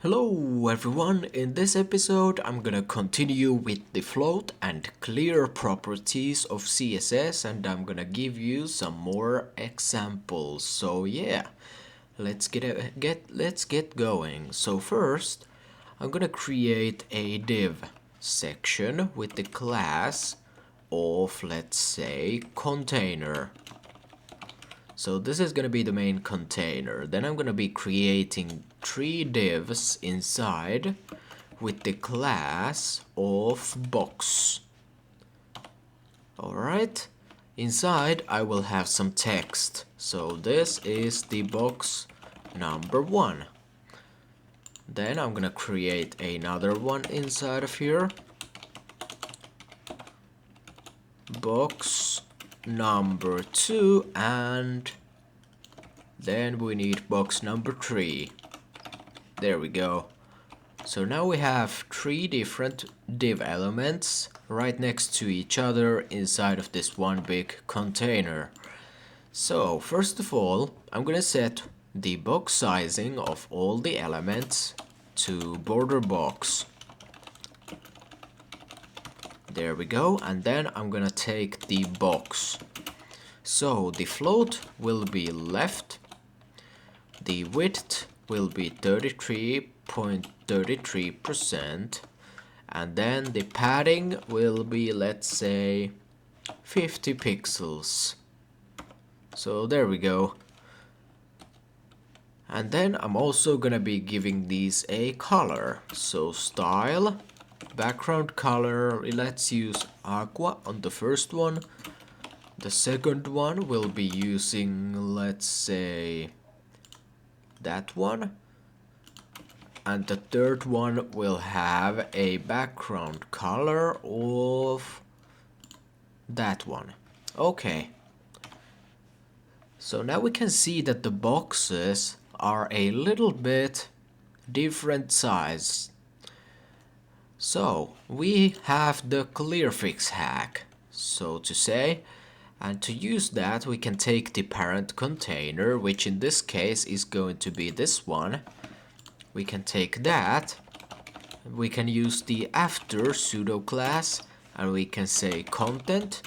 Hello everyone, in this episode I'm gonna continue with the float and clear properties of CSS and I'm gonna give you some more examples. So yeah, let's get going. So first, I'm gonna create a div section with the class of, let's say, container. So this is going to be the main container. Then I'm going to be creating 3 divs inside with the class of box. Alright, inside I will have some text. So this is the box number 1. Then I'm going to create another one inside of here. Box number 2 and then we need box number 3. There we go. So now we have 3 different div elements right next to each other inside of this one big container. So first of all, I'm gonna set the box sizing of all the elements to border box. There we go, and then I'm gonna take the box. So the float will be left, the width will be 33.33%, and then the padding will be, let's say, 50 pixels. So there we go. And then I'm also gonna be giving these a color. So style, background color, let's use aqua on the first one. The second one will be using, let's say, that one. And the third one will have a background color of that one. Okay. So now we can see that the boxes are a little bit different size. So we have the clear fix hack, so to say. And to use that, we can take the parent container, which in this case is going to be this one. We can take that. We can use the after pseudo class, and we can say content,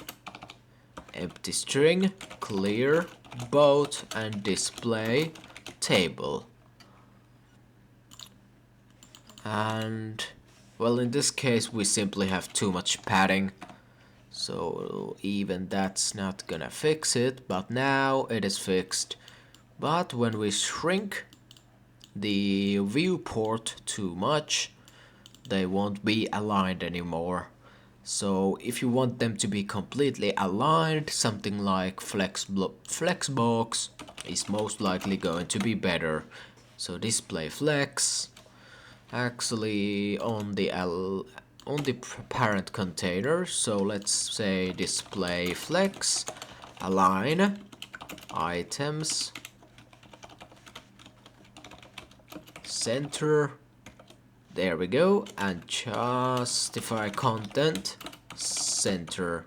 empty string, clear, both, and display table. And well, in this case, we simply have too much padding. So even that's not gonna fix it, but now it is fixed. But when we shrink the viewport too much, they won't be aligned anymore. So if you want them to be completely aligned, something like flexbox is most likely going to be better. So display flex, actually on the parent container. So let's say display flex, align items, center, there we go, and justify content, center.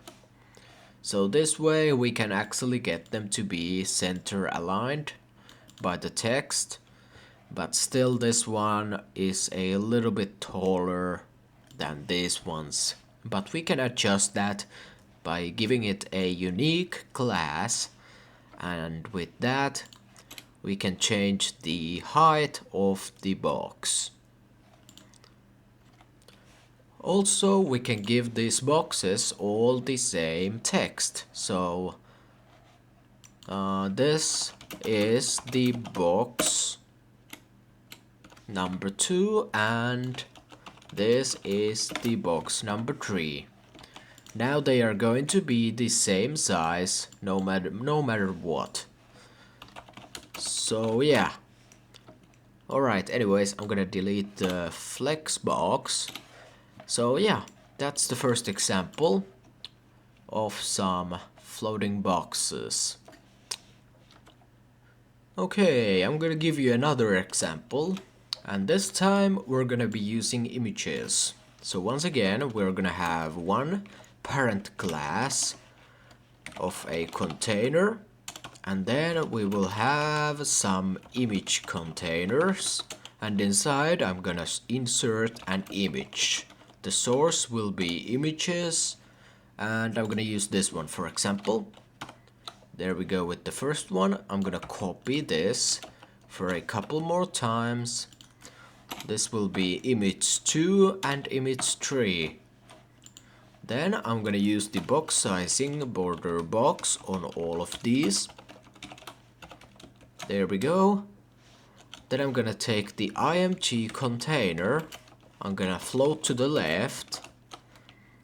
So this way we can actually get them to be center aligned by the text, but still this one is a little bit taller than these ones. But we can adjust that by giving it a unique class, and with that we can change the height of the box. Also, we can give these boxes all the same text. So this is the box number 2 and this is the box number 3. Now they are going to be the same size no matter what. So yeah. Alright, anyways, I'm gonna delete the flex box. So yeah, that's the first example of some floating boxes. Okay, I'm gonna give you another example, and this time we're gonna be using images. So once again, we're gonna have one parent class of a container, and then we will have some image containers and inside I'm gonna insert an image. The source will be images, and I'm gonna use this one for example. There we go with the first one. I'm gonna copy this for a couple more times. This will be image 2 and image 3. Then I'm gonna use the box sizing border box on all of these. There we go. Then I'm gonna take the IMG container. I'm gonna float to the left.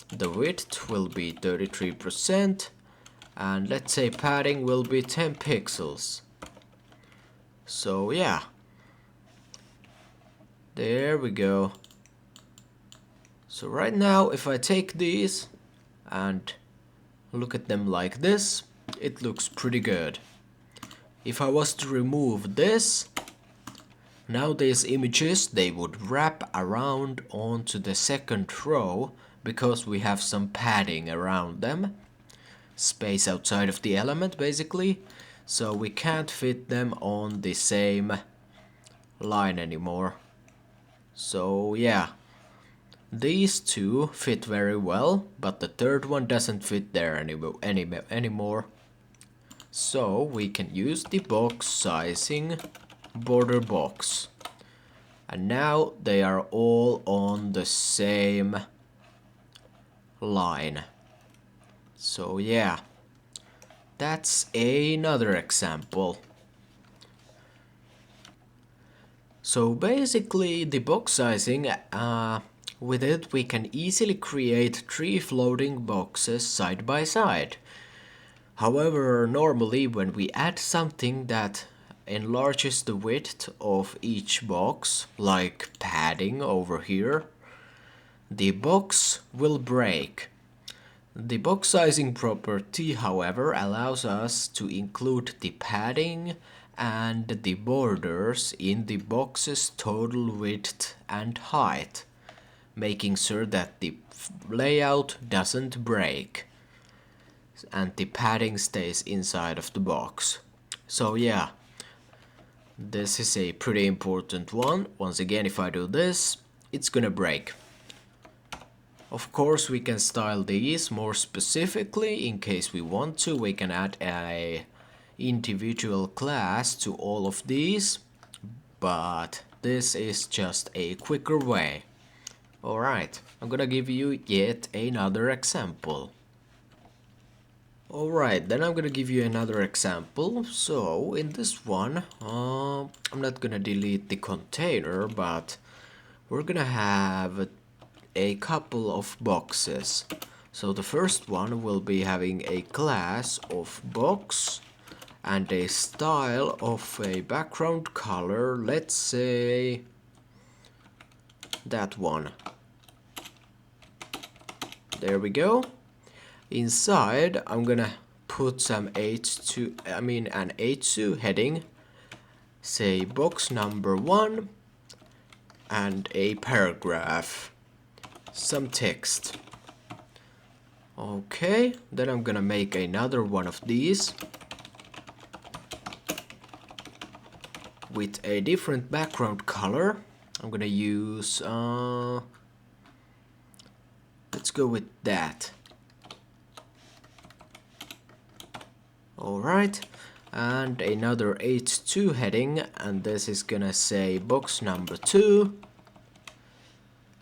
The width will be 33%. And let's say padding will be 10 pixels. So yeah. There we go. So right now if I take these and look at them like this, it looks pretty good. If I was to remove this, now these images, they would wrap around onto the second row because we have some padding around them. Space outside of the element basically, so we can't fit them on the same line anymore. So yeah, these two fit very well, but the third one doesn't fit there anymore. So we can use the box sizing border box, and now they are all on the same line. So yeah, that's another example. So basically the box sizing, with it we can easily create 3 floating boxes side by side. However, normally when we add something that enlarges the width of each box, like padding over here, the box will break. The box sizing property, however, allows us to include the padding and the borders in the box's total width and height, making sure that the layout doesn't break and the padding stays inside of the box. So yeah, this is a pretty important one. Once again, if I do this, it's gonna break. Of course, we can style these more specifically in case we want to. We can add a individual class to all of these, but this is just a quicker way. Alright, I'm gonna give you yet another example. Alright, then I'm gonna give you another example. So in this one, I'm not gonna delete the container, but we're gonna have a couple of boxes. So the first one will be having a class of box and a style of a background color, let's say that one. There we go. Inside I'm gonna put some an H2 heading, say box number 1, and a paragraph, some text. Okay, then I'm gonna make another one of these with a different background color. I'm gonna use let's go with that. Alright, and another H2 heading, and this is gonna say box number 2,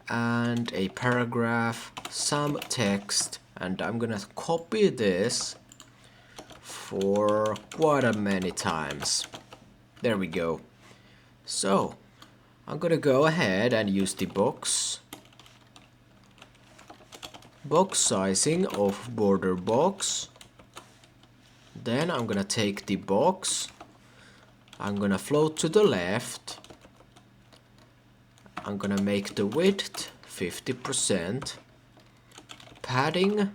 and a paragraph, some text, and I'm gonna copy this for quite a many times. There we go. So I'm gonna go ahead and use the box sizing of border box. Then I'm gonna take the box, I'm gonna float to the left, I'm gonna make the width 50%, padding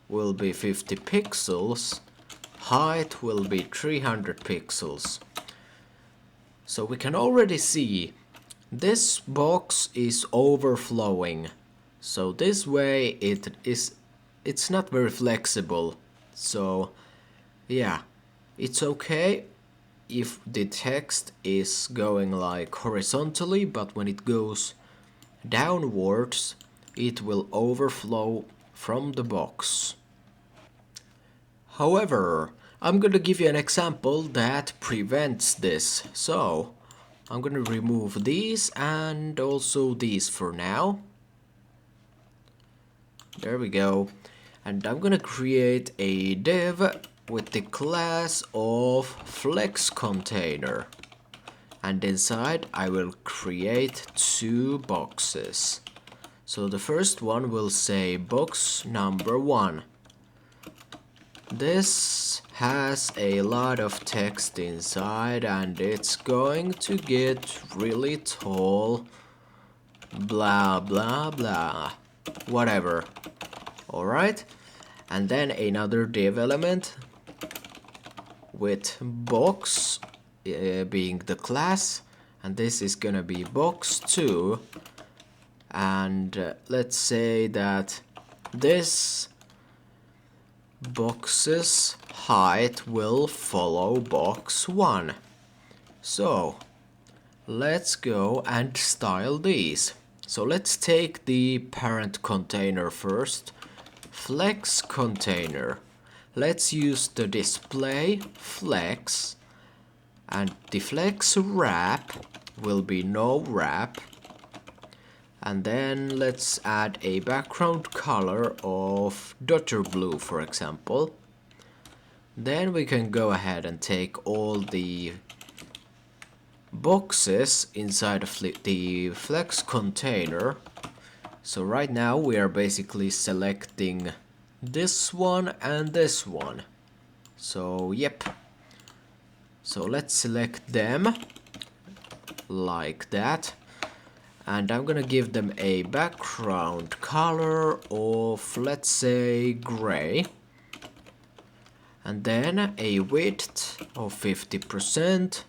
will be 50 pixels, height will be 300 pixels. So we can already see this box is overflowing. So this way it's not very flexible. So yeah, it's okay. if the text is going like horizontally, but when it goes downwards, it will overflow from the box. However, I'm gonna give you an example that prevents this. So I'm gonna remove these and also these for now. There we go. And I'm gonna create a div with the class of flex container. And inside I will create two boxes. So the first one will say box number 1. This has a lot of text inside and it's going to get really tall. Blah blah blah. Whatever. Alright. And then another div element with box being the class. And this is gonna be box 2. And let's say that this box's height will follow box 1. So let's go and style these. So let's take the parent container first. Flex container. Let's use the display flex, and the flex wrap will be no wrap. And then let's add a background color of Dodger blue, for example. Then we can go ahead and take all the boxes inside of the flex container. So right now we are basically selecting this one and this one. So yep. So let's select them like that. And I'm gonna give them a background color of, let's say, gray. And then a width of 50%.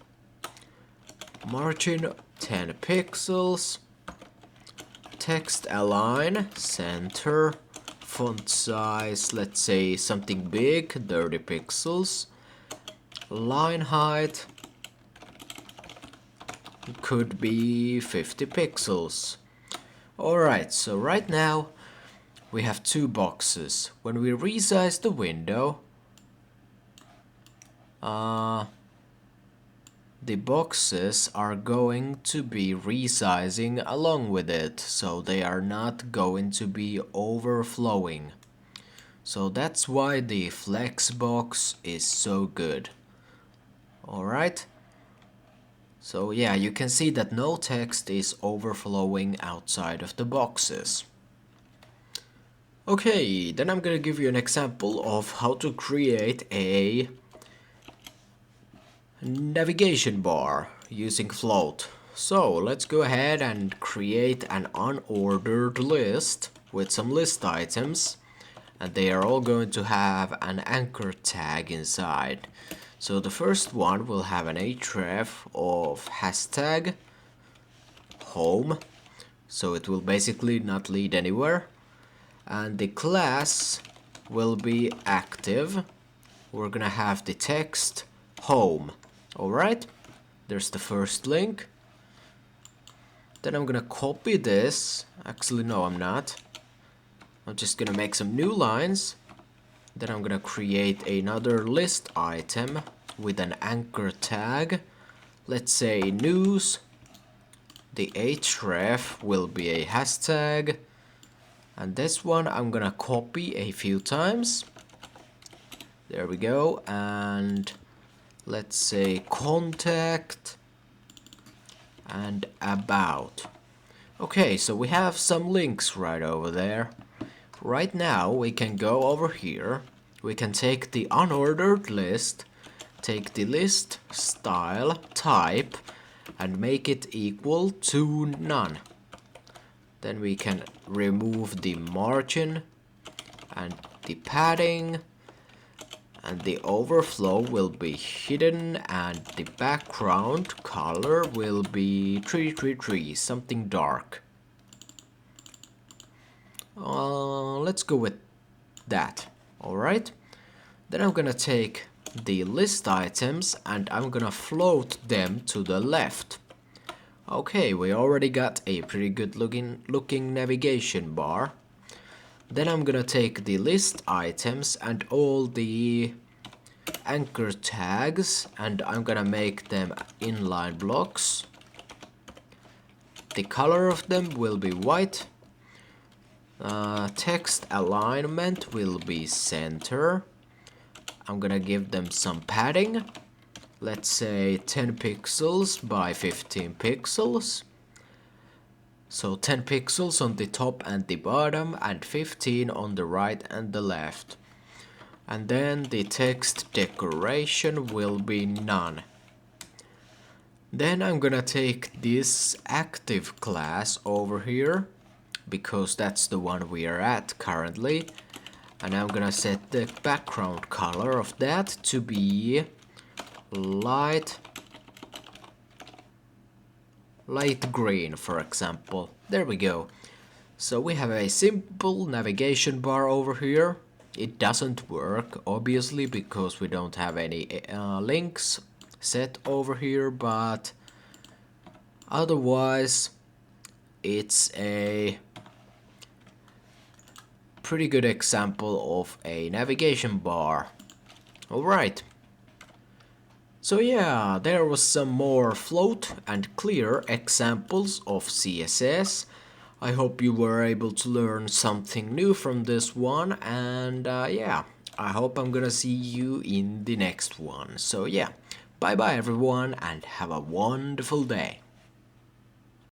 Margin 10 pixels. Text align, center. Font size, let's say something big, 30 pixels. Line height could be 50 pixels. Alright, so right now we have two boxes. When we resize the window, the boxes are going to be resizing along with it, so they are not going to be overflowing. So that's why the flex box is so good. Alright. So yeah, you can see that no text is overflowing outside of the boxes. Okay, then I'm gonna give you an example of how to create a navigation bar using float. So let's go ahead and create an unordered list with some list items, and they are all going to have an anchor tag inside. So the first one will have an href of hashtag home, so it will basically not lead anywhere. And the class will be active. We're gonna have the text home. Alright, there's the first link. Then I'm gonna copy this. Actually, no, I'm not. I'm just gonna make some new lines. Then I'm gonna create another list item with an anchor tag. Let's say news. The href will be a hashtag. And this one I'm gonna copy a few times. There we go. And let's say contact and about. Okay, so we have some links right over there. Right now we can go over here. We can take the unordered list, take the list style type and make it equal to none. Then we can remove the margin and the padding, and the overflow will be hidden, and the background color will be 333, something dark. Let's go with that. Alright. Then I'm gonna take the list items and I'm gonna float them to the left. Okay, we already got a pretty good looking navigation bar. Then I'm gonna take the list items and all the anchor tags and I'm gonna make them inline blocks. The color of them will be white. Text alignment will be center. I'm gonna give them some padding. Let's say 10 pixels by 15 pixels. So 10 pixels on the top and the bottom and 15 on the right and the left. And then the text decoration will be none. Then I'm gonna take this active class over here, because that's the one we are at currently. And I'm gonna set the background color of that to be light green, for example. There we go. So we have a simple navigation bar over here. It doesn't work, obviously, because we don't have any links set over here, but otherwise it's a pretty good example of a navigation bar. Alright. So yeah, there was some more float and clear examples of CSS. I hope you were able to learn something new from this one, and yeah, I hope I'm gonna see you in the next one. So yeah, bye bye everyone and have a wonderful day.